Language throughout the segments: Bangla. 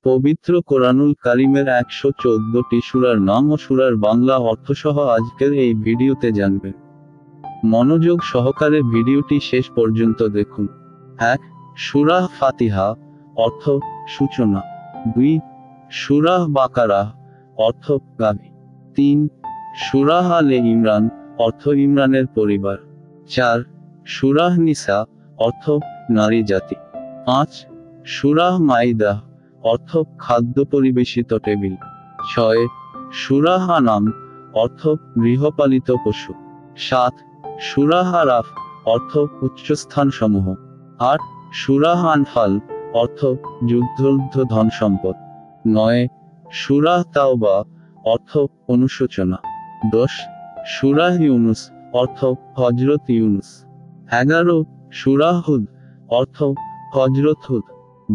পবিত্র কোরআনুল কারিমের 114টি সূরার নাম ও সূরার বাংলা অর্থসহ আজকের এই ভিডিওতে জানবেন। মনোযোগ সহকারে ভিডিওটি শেষ পর্যন্ত দেখুন। 1. সূরা ফাতিহা, অর্থ সূচনা। 2. সূরা বাকারা, অর্থ গাভী। 3. সূরা আলে ইমরান, অর্থ ইমরানের পরিবার। 4. সূরা নিসা, অর্থ নারী জাতি। 5. সূরা মাইদা, অর্থ খাদ্য পরিবেশিত টেবিল। 6. সূরা আনাম, অর্থ গৃহপালিত পশু। 7. সূরা আরাফ, অর্থ উচ্চস্থানসমূহ। 8. সূরা আনফাল, অর্থ যুদ্ধলব্ধ ধন সম্পদ। 9. সূরা তাওবা, অর্থ অনুশোচনা। 10. সূরা ইউনুস, অর্থ হযরত ইউনুস। 11. সূরা হুদ, অর্থ হযরত হুদ।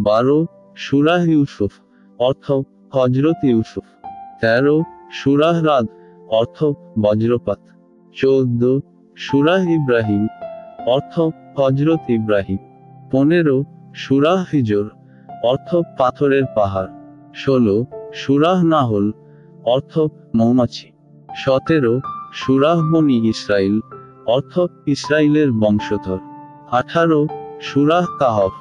12. সূরা ইউসুফ, অর্থ হযরত ইউসুফ। 13. সূরা রাদ, অর্থ বজ্রপাত। 14. সূরা ইব্রাহিম, অর্থ হযরত ইব্রাহিম। 15. সূরা হিজর, অর্থ পাথরের পাহাড়। 16. সূরা নাহল, অর্থ মৌমাছি। 17. সূরা বনী ইসরাইল, অর্থ ইসরাইলের বংশধর। 18. সূরা কাহফ,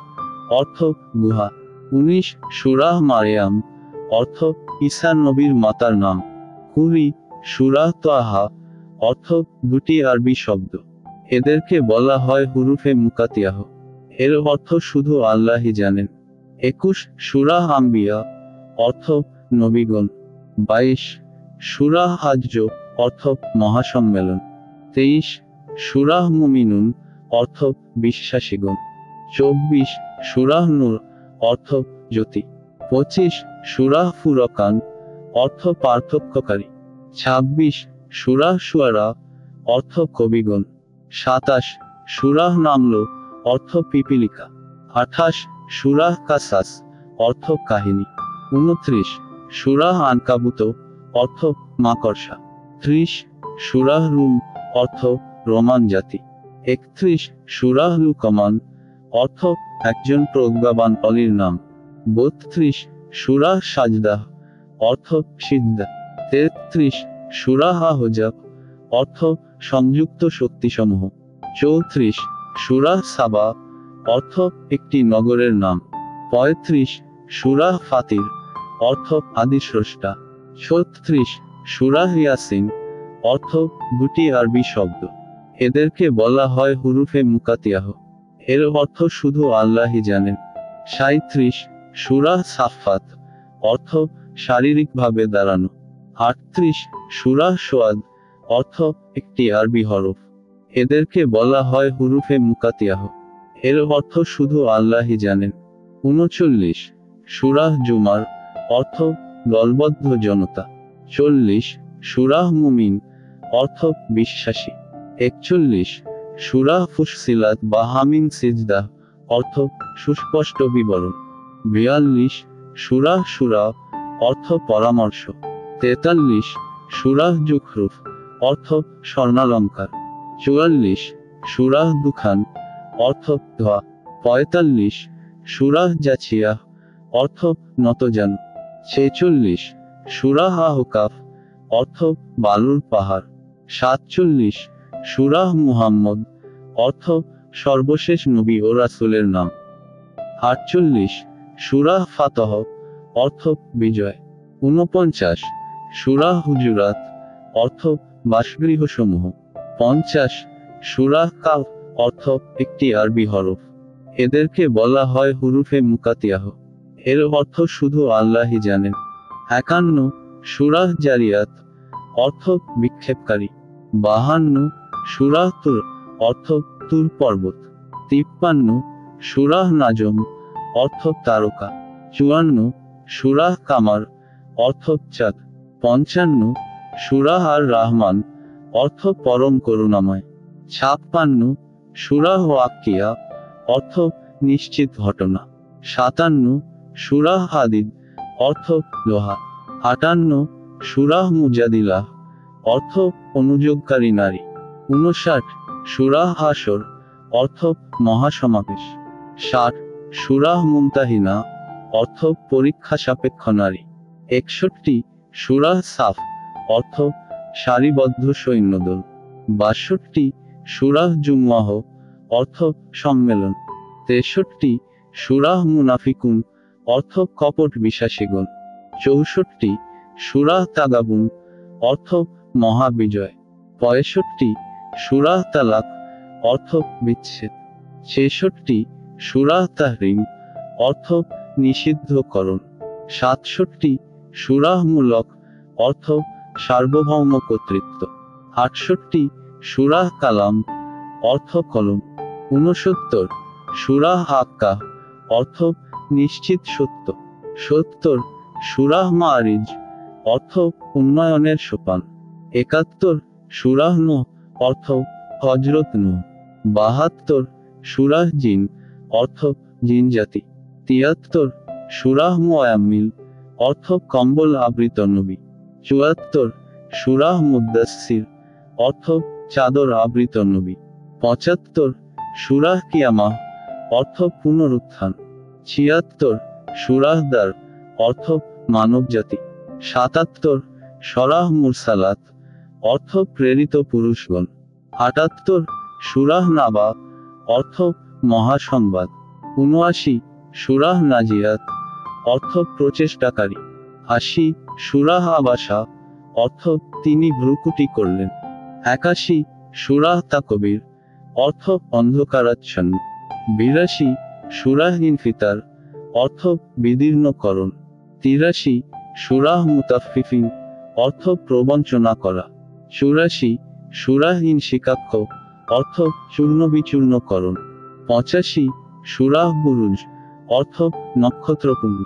অর্থ গুহা। 19. সূরা মারিয়াম, অর্থ ঈসা নবীর মাতার নাম। 20. সূরা তাহা, অর্থ দুটি আরবি শব্দ। এদেরকে বলা হয় হুরুফে মুকাতিয়াহ। এর অর্থ শুধু আল্লাহই জানেন। 21. সূরা আম্বিয়া, অর্থ নবীগণ। 22. সূরা হাজ্জ, অর্থ মহাসম্মেলন। 23. সূরা মুমিনুন, অর্থ বিশ্বাসীগণ। 24. সূরা নূর, অর্থ জ্যোতি। 25. সূরা ফুরকান, অর্থ পার্থক্যকারী। 26. সূরা শুআরা, অর্থ কবিগণ। 27. সূরা নামল, অর্থ পিপীলিকা। 28. সূরা কাসাস, অর্থ কাহিনী। 29. সূরা আনকাবুত, অর্থ মাকড়সা। 30. সূরা রুম, অর্থ রোমান জাতি। 31. সূরা লুকমান, অর্থ একজন প্রজ্ঞাবান অলির নাম। 32. সূরা সাজদাহ, অর্থ সিজদা। 33. সূরা আহজাব, অর্থ সংযুক্ত শক্তিসমূহ। 34. সূরা সাবা, অর্থ একটি নগরের নাম। 35. সূরা ফাতির, অর্থ আদিস্রষ্টা। 36. সূরা ইয়াসিন, অর্থ দুটি আরবি শব্দ। এদেরকে বলা হয় হুরুফে মুকাতিয়াহ। এর অর্থ শুধু আল্লাহই জানেন। 37. সূরা সাফফাত, অর্থ শারীরিকভাবে দাঁড়ানো। 38. সূরা সোয়াদ, অর্থ একটি আরবি হরফ। এদেরকে বলা হয় হুরুফে মুকাতিয়াহ। এর অর্থ শুধু আল্লাহই জানেন। 39. সূরা জুমার, অর্থ দলবদ্ধ জনতা। 40. সূরা মুমিন, অর্থ বিশ্বাসী। 41. সূরা ফুসসিলাত বা হামিম সিজদা, অর্থ সুস্পষ্ট বিবরণ। 42. সূরা শুরা, অর্থ পরামর্শ। 43. সূরা জুখরুফ, অর্থ স্বর্ণালঙ্কার। 44. সূরা দুখান, অর্থ ধোয়া। 45. সূরা জাছিয়া, অর্থ নতজানু। 46. সূরা আহকাফ, অর্থ বালুর পাহাড়। 47. সূরা মুহাম্মদ, অর্থ সর্বশেষ নবী ও রাসূলের নাম। 48. সূরা ফাতহ, অর্থ বিজয়। 49. সূরা হুজুরাত, অর্থ বাসগৃহসমূহ। 50. সূরা কাফ, অর্থ একটি আরবি হরফ। এদেরকে বলা হয় হুরুফে মুকাতিয়াহ। এর অর্থ শুধু আল্লাহই জানেন। 51. সূরা জারিয়াত, অর্থ বিক্ষেপকারী। 52. সূরা তুর, অর্থ তুর পর্বত। 53. সূরা নাজম, অর্থ তারকা। 54. সূরা কামার, অর্থ চাঁদ। 55. সূরা আর রাহমান, অর্থ পরম করুণাময়। 56. সূরা ওয়াক্কিয়া, অর্থ নিশ্চিত ঘটনা। 57. সূরা হাদিদ, অর্থ লোহা। 58. সূরা মুজাদিলাহ, অর্থ অনুযোগকারী নারী। 59. সূরা হাসর, অর্থ মহাসমাবেশ। 60. সূরা মুমতাহিনা, অর্থ পরীক্ষা সাপেক্ষ নারী। 61 সুরাহ সাফ, অর্থ সারিবদ্ধ সৈন্যদল। 62 সুরাহ জুমআহ, অর্থ সম্মেলন। 63 সুরাহ মুনাফিকুন, অর্থ কপট বিশ্বাসীগণ। 64 সুরাহ তাগাবুন, অর্থ মহাবিজয়। 65 সুরাহ তালাক, অর্থ বিচ্ছেদ। 66 সুরাহ তাহরিম, অর্থ নিষিদ্ধকরণ। 67 সুরাহ মুলক, অর্থ সার্বভৌম কর্তৃত্ব। 68 সুরাহ কালাম, অর্থ কলম। 69 সুরাহ হাক্কা, অর্থ নিশ্চিত সত্য। 70 সুরাহ মারিজ, অর্থ উন্নয়নের সোপান। 71 সুরাহ নূহ, অর্থ হযরত নূহ। 72 সুরাহ জিন, অর্থ জিন জাতি। 73 সুরাহ মুয়াম্মিল, অর্থ কম্বল আবৃত নবী। 74 সুরাহ মুদ্দাসসির, অর্থ চাদর আবৃত নবী। 75 সুরাহ কিয়ামাহ, অর্থ পুনরুত্থান। 76 সুরাহ দার, অর্থ মানব জাতি। 77 সুরাহ মুরসালাত, অর্থ প্রেরিত পুরুষগণ। 78 সুরাহ নাবা, অর্থ মহাসংবাদ। 79 সুরাহ নাজিয়াত, অর্থ প্রচেষ্টাকারী। 80 সুরাহ আবাসা, অর্থ তিনি ভ্রুকুটি করলেন। 81 সুরাহ তাকবীর, অর্থ অন্ধকারাচ্ছন্ন। 82 সুরাহ ইনফিতার, অর্থ বিদীর্ণকরণ। 83 সুরাহ মুতাফফিফিন, অর্থ প্রবঞ্চনা করা। 84 সুরাহ ইনশিকাক্ষ, অর্থ চূর্ণবিচূর্ণকরণ। 85 সুরাহ বুরুজ, অর্থ নক্ষত্রপুঞ্জ।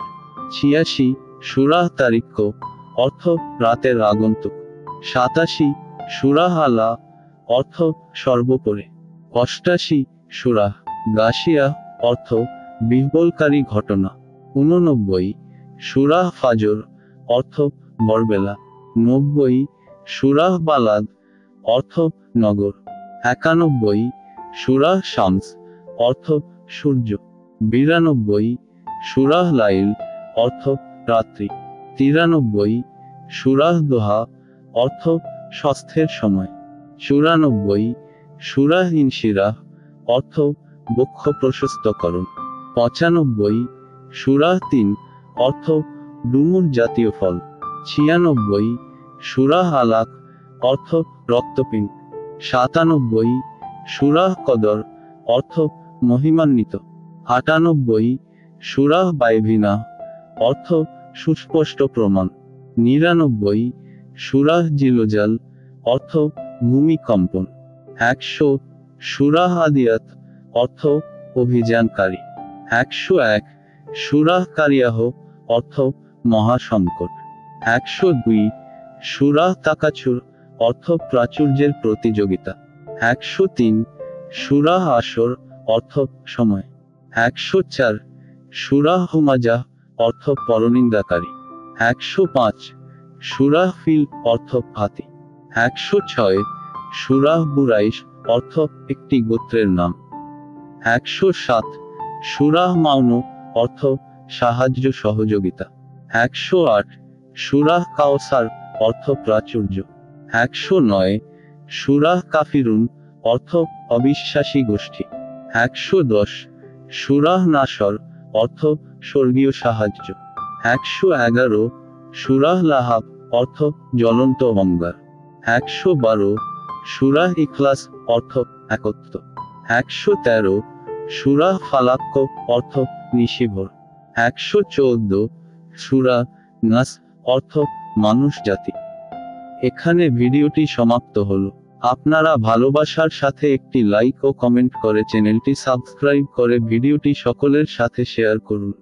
86 সুরাহ তারিক্য, অর্থ রাতের আগন্তুক। 87 সুরাহ আলা, অর্থ সর্বোপরে। 88 সুরাহ গাশিয়া, অর্থ বিহ্বলকারী ঘটনা। 89 সুরাহ ফাজর, অর্থ ভোরবেলা। 90 সুরাহ বালাদ, অর্থ নগর। 91 সুরাহ শামস, অর্থ সূর্য। 92 সুরাহ লাইল, অর্থ রাত্রি। 93 সুরাহ দোহা, অর্থ স্বাস্থ্যের সময়। 94 সুরাহ ইনশিরাহ, অর্থ বক্ষ প্রশস্তকরণ। 95 সুরাহ তিন, অর্থ ডুমুর জাতীয় ফল। 96 সুরাহ আলাক, অর্থ রক্তপিণ্ড। 97 সুরাহ কদর, অর্থ মহিমান্বিত। 98 সুরাহ বাইভিনা, অর্থ সুস্পষ্ট প্রমাণ। 99 সুরাহ জিলজাল, অর্থ ভূমিকম্পন। 100 সুরাহ আদিয়াত, অর্থ অভিযানকারী। 101 সুরাহ কারিয়াহ, অর্থ মহাসংকট। 102 সুরাহ তাকাচুর, অর্থ প্রাচুর্যের প্রতিযোগিতা। 103 সুরাহ আসর, অর্থ সময়। 104 সুরাহ হুমাজাহ, অর্থ পরনিন্দাকারী। 105 সুরাহ ফিল, অর্থ হাতি। 106 সুরাহ বুরাইশ, অর্থ একটি গোত্রের নাম। 107 সুরাহ মাউন, অর্থ সাহায্য সহযোগিতা। 108 সুরাহ কাওসার, অর্থ প্রাচুর্য। 109 সুরাহ কাফিরুন, অর্থ অবিশ্বাসী গোষ্ঠী। 110 সুরাহ নাসর, অর্থ স্বর্গীয় সাহায্য। 111 সুরাহ লাহাব, অর্থ জ্বলন্ত অঙ্গার। 112 সুরাহ ইখলাস, অর্থ একত্ব। 113 সুরাহ ফালাক্ক, অর্থ নিশিভোর। 114 সুরাহ নাস, অর্থ মানুষ জাতি। এখানে ভিডিওটি সমাপ্ত হলো। আপনারা ভালোবাসার সাথে একটি লাইক ও কমেন্ট করে চ্যানেলটি সাবস্ক্রাইব করে ভিডিওটি সকলের সাথে শেয়ার করুন।